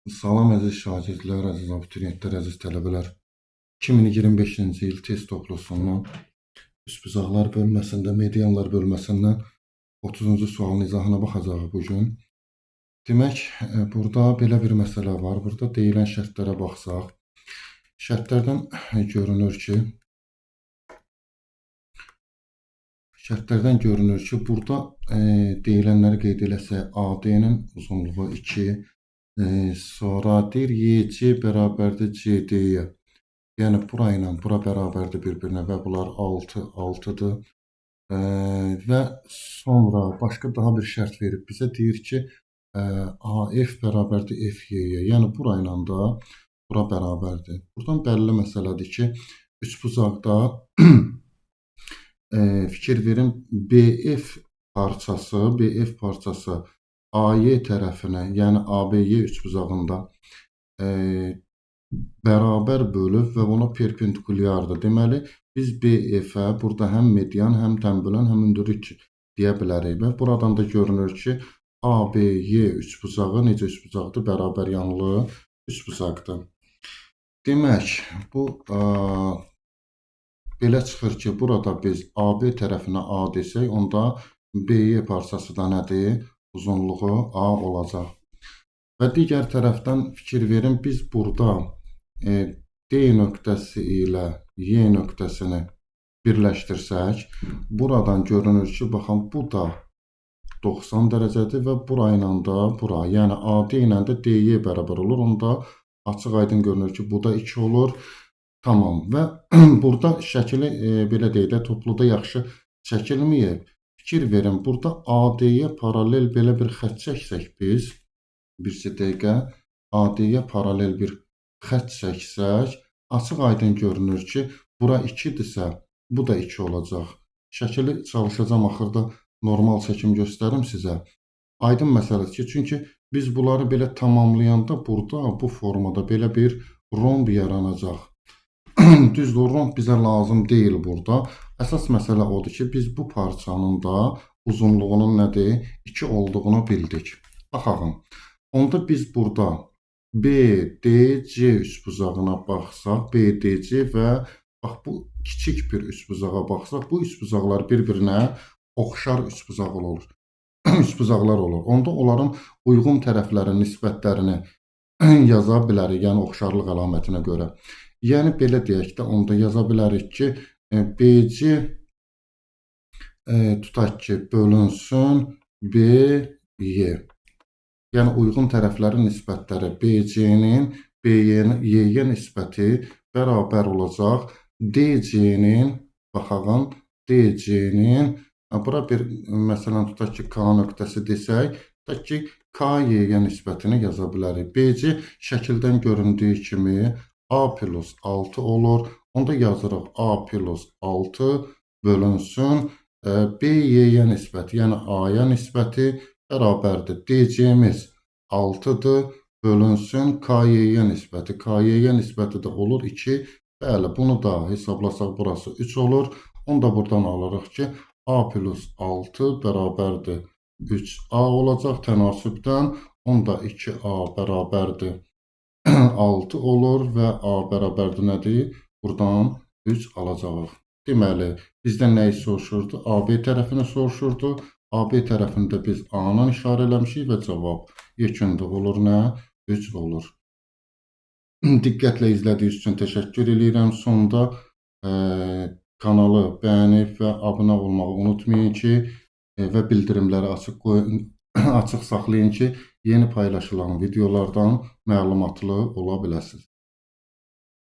Salam əziz şagirdlər, əziz abituriyentlər, əziz tələbələr. 2025-ci il test toplusundan üsbüzaqlar bölməsində, medianlar bölməsindən 30-cu sualın izahına baxacağıq bugün. Demək, burada belə bir məsələ var. Burada deyilən şərtlərə baxsaq, şərtlərdən görünür ki, burada deyilənləri qeyd eləsək, AD-nin uzunluğu 2, sonra deyir YC bərabərdir CD-yə. Yəni bura ilə bura bərabərdir bir-birinə və bunlar 6, 6-dır. Və sonra başqa daha bir şərt verib bizə deyir ki, AF bərabərdir FY-yə. Yəni bura ilə də bura bərabərdir. Buradan bəlli məsələdir ki, üçbucaqda fikir verin, BF parçası AY tərəfinə, yəni ABY üçbucağında bərabər bölüb və ona perpendikulyardır. Deməli, biz BF-ə burada həm median, həm tənbölən, həm hündürlük deyə bilərik. Və buradan da görünür ki, ABY üçbucağı necə üçbucaqdır? Bərabər yanlı üçbucaqdır. Demək, bu belə çıxır ki, burada biz AB tərəfinə A desək, onda BY parçası da nədir? Uzunluğu A olacaq. Və digər tərəfdən fikir verin, biz burada D nöqtəsi ilə Y nöqtəsini birləşdirsək, buradan görünür ki, baxın, bu da 90 dərəcədir və bura ilə də bura, yəni AD ilə də DY bərabər olur. Onda açıq aydın görünür ki, bu da 2 olur. Tamam. Və burada şəkili belə deyək də, topluda yaxşı çəkilməyib. Fikir verin, burada AD-yə paralel belə bir xətt çəksək biz, bircə dəqiqə, AD-yə paralel bir xətt çəksək, açıq aydın görünür ki, bura 2-dirsə, bu da 2 olacaq. Şəkili çalışacağım, axırda normal çəkim göstərim sizə. Aydın məsələdir ki, çünki biz bunları belə tamamlayanda burada, bu formada belə bir romb yaranacaq. Düzdür, romb bizə lazım deyil burada. Əsas məsələ odur ki, biz bu parçanın da uzunluğunun nədir? 2 olduğunu bildik. Baxaq. Onda biz burada BDC üçbucağına baxsaq, BDC və bax bu kiçik bir üçbucağa baxsaq, bu üçbucaqlar bir-birinə oxşar üçbucaqlar olur. Onda onların uyğun tərəflərin nisbətlərini yaza bilərik, yəni oxşarlıq əlamətinə görə. Yəni belə deyək də, onda yaza bilərik ki, BC tutaq ki, bölünsün BY. Yəni uyğun tərəflərin nisbətləri BC-nin BY-yə nisbəti bərabər olacaq DC-nin, baxağın, DC-nin, bura bir məsələn tutaq ki, K nöqtəsi desək, tutaq ki, KY-yə nisbətini yaza bilərik. BC şəkildən göründüyü kimi A plus 6 olur. Onda yazırıq A plus 6 bölünsün BY-yə nisbəti, yəni A-ya nisbəti bərabərdir. DC-miz 6-dır, bölünsün KY-yə nisbəti. KY-yə nisbəti də olur 2. Bəli, bunu da hesablasaq burası 3 olur. Onda buradan alırıq ki, A plus 6 bərabərdir 3A olacaq tənasübdən. Onda 2A bərabərdir 6 olur və A bərabərdir nədir? Buradan 3 alacağıq. Deməli, bizdən nəyi soruşurdu? AB tərəfini soruşurdu. AB tərəfində biz A-nı işarə eləmişik və cavab yekunda olur nə? 3 olur. Diqqətlə izlədiyiniz üçün təşəkkür edirəm. Sonda kanalı bəyənib və abunə olmağı unutmayın ki, və bildirimləri açıq saxlayın ki, yeni paylaşılan videolardan məlumatlı ola biləsiniz.